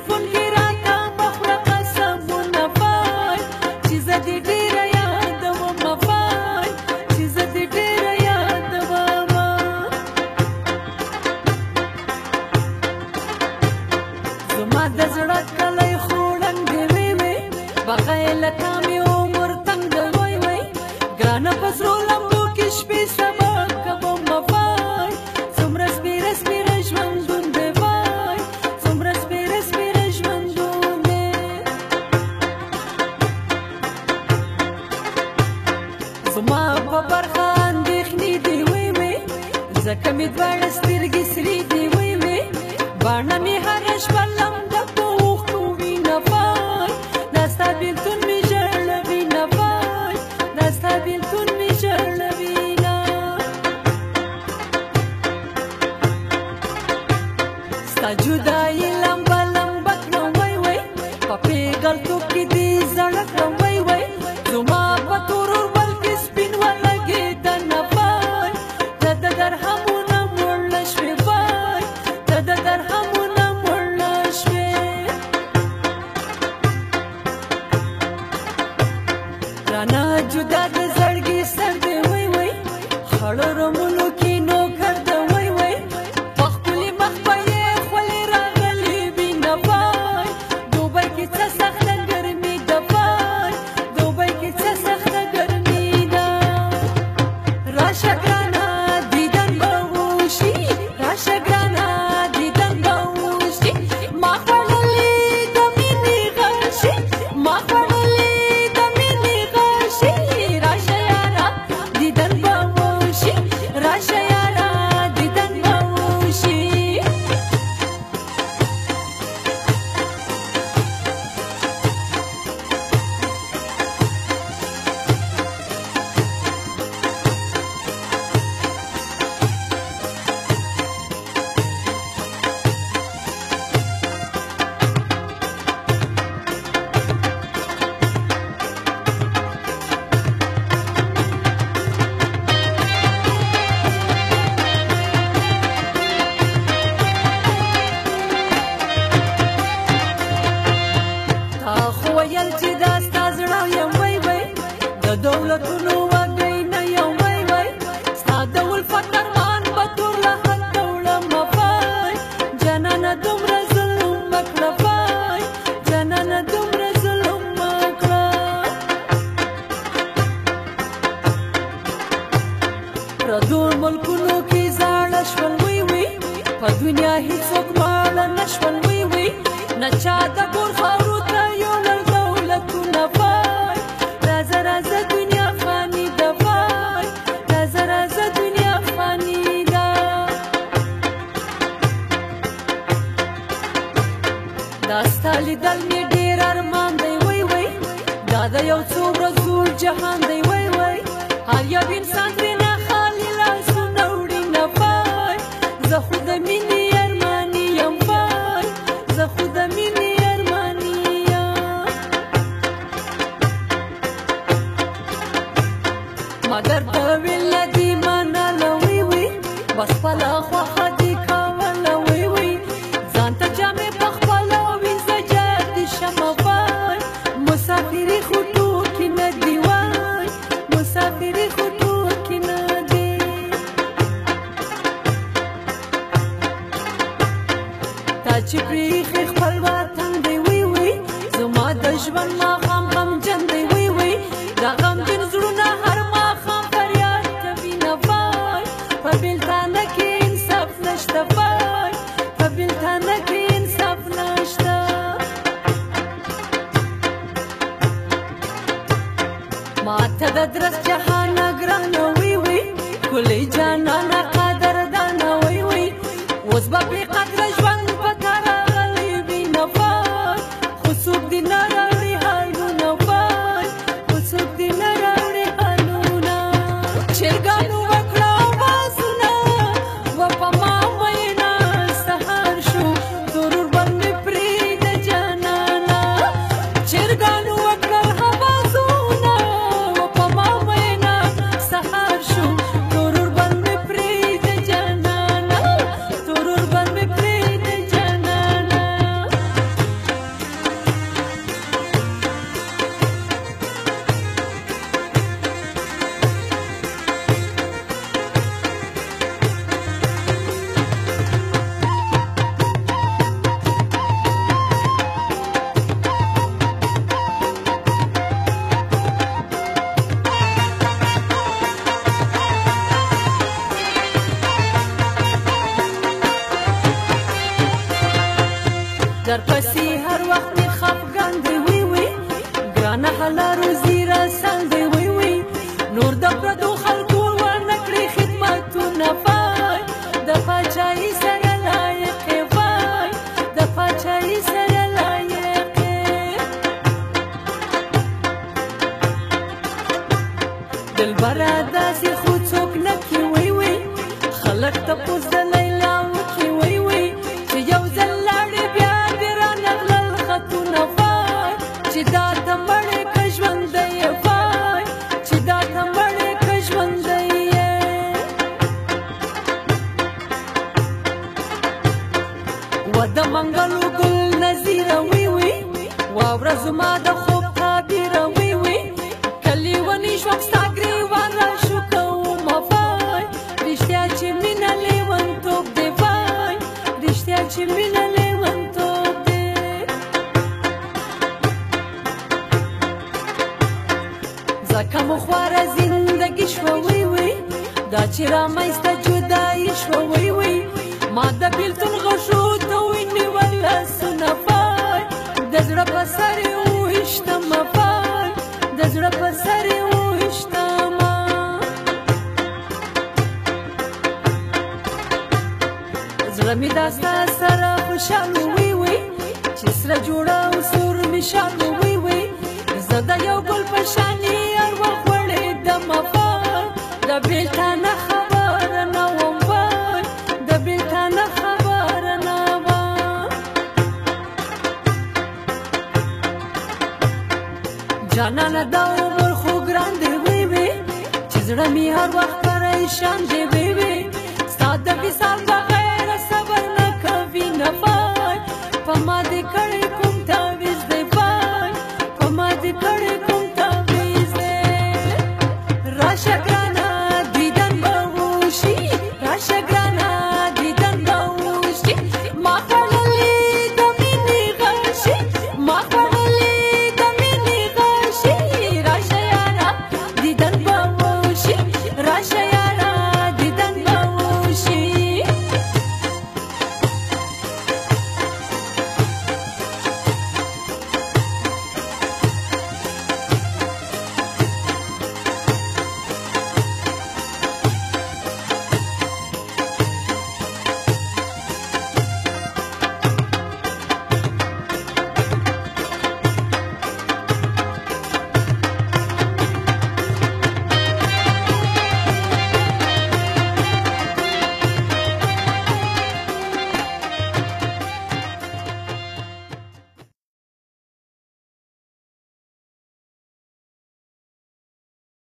ټلیفون کې راته مخوره قسمونه وای چې زه دې ډېره یادومه وای چې زه دې ډېره یادومه زما د زړه کلی خوړنګ دې وی وی بغیر له تا مې عمر تنګ دی وای وای ګرانه په سرو لمبو کې شپې سبا کومه وای څومره سپېره سپېره ژوندون دی وای څومره سپېره سپېره ژوندون دی زما په برخه اندېښنې دي وی وی ځکه مې دواړه سترګې سرې دي وی وی باڼه مې هره شپه لمده په اوښکو وینه وای دا ستا بېلتون مې ژړوینه وای دا ستا بېلتون مې ژړوینه ستا جدایي لمبه لمبه کړم وای وای په پېغلتوب کې دې زړه کړم وای وای زما په تور اوربل کې سپین ولګېدنه وای ته د درهمونه مړه شوې وای ته د درهمونه مړه شوې رانه جدا د زړګي سر دی وای وای خړو رمونو کې نوکر دی وای وای په ښکلي مخ به یې خولې راغلې وینه وای دوبۍ کې څه سخته ګرمي ده وای دوبۍ کې څه سخته ګرمي ده راشه ګرانه دیدن به وشي راشه ګرانه دیدن به وشي ما خوړلې د مینې غشي ما خوړلې د مینې غشي راشه یاره دیدن به وشي راشه یاره دیدن به وشي تا خو ویل چې دا ستا زړه یم وای وای د دولتونو وږی نه یم وای وای ستا د الفت ارمان به تور له حده وړمه وای جانانه دومره ظلم مه کړه وای جانانه دومره ظلم مه کړه پردو ملکونو کې زاړه شول وی وی په دنیا هیڅوک ماړه نه شول وی وی نه چا د ګور خاورو ته یوړل دولتونه وای راځه راځه دنیا فاني ده وای راځه راځه دنیا فاني ده دا ستا لیدل مې ډېر ارمان دی وای وای دا د یو څو ورځو جهان دی وای وای هر یو انسان ترېنه خالي لاسونه وړي نه وای زه خو د مینې ارماني یم وای زه خو د مینې ارماني یم مګر ته ویله دې منله وی وی بس خپله خوښه دې کوله وی وی ځان ته جامې په خپله وینځه جادي شمه وای مسافري خو ټوکې نه دي وای مسافري خو ټوکې نه دي تا چې پرېښې خپل وطن دی وی وی زما د ژوند ماښام غمجن دی وی وی دا غمجن زړونه هر ماښام فریاد کوي نه وای په بېلتانه کې انصاف نشته وای په بېلتانه کې انصاف نشته ماته د درس جهانه ګرانه وی وی ښکلې جانانه قدردانه وی وی اوس به بې قدره ژوند په تا راغلی وي نه وای خو څوک دې نه راوړي حالونه وای خو څوک دې نه راوړي حالونه چرګانو وکړه آوازونه و په ما میینه سهار شو تور اوربل مې پرېږده جانانه چرګانو وکړه آوازونه و په ما میینه سهار شو تور اوربل مې پرېږده جانانه تور اوربل مې پرېږده جانانه دلبره داسې خو څوک نه کې وی وی خلک تپوس د لیلا وکې وی وی چې یو ځل لاړې بیا دې رانغلل خطونه فای چې دا ته مړې که ژوندی یې فای چې دا ته مړې که ژوندی یې و د منګلو ګل نظیره وی وی واوره زما د خوب تعبیره وی وی کلی ونی شوم ستا ګریوان راشو کومه فای رښتیا چې مینه لیونتوب دی فای رښتیا چې مینه لیونتوب دی ځکه مو خواره زندګي شوه وی وی دا چې رامنځته جدایي شوه وی وی ما د بیلتون غشو ته ونیول لاسونه فای د زړه په سر یې وویشتمه فای د زړه په سر یې وویشتمه زړه مې دا ستا سره خوشحال وی وی چې سره جوړه او سور مې شال وی وی زه د یو ګل په شانې ارواح غوړېدمه فای د بېلتا نه خبره نه وم فای د بېلتا نه خبره نه وم جانانه دا عمر خو ګران دی وی وی چې زړه مې هر وخت پریشان دی وی وی ستا د وصال